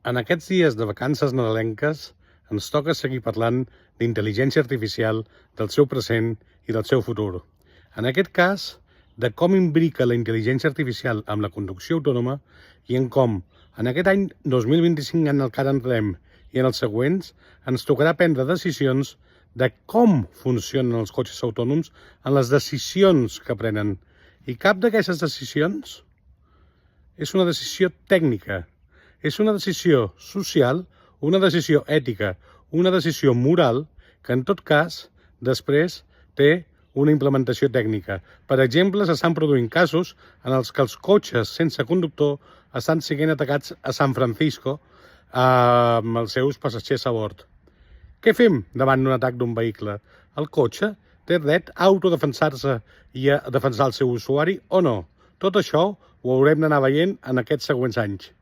En aquests dies de vacances nadalenques ens toca seguir parlant d'intel·ligència artificial, del seu present i del seu futur. En aquest cas, de com imbrica la intel·ligència artificial amb la conducció autònoma i en com, en aquest any 2025 en el que ara entrem i en els següents, ens tocarà prendre decisions de com funcionen els cotxes autònoms en les decisions que prenen. I cap d'aquestes decisions és una decisió tècnica, és una decisió social, una decisió ètica, una decisió moral que en tot cas després té una implementació tècnica. Per exemple, s'estan produint casos en els que els cotxes sense conductor estan sent atacats a San Francisco amb els seus passatgers a bord. Què fem davant d'un atac d'un vehicle? El cotxe té dret a autodefensar-se i a defensar el seu usuari o no? Tot això ho haurem d'anar veient en aquests següents anys.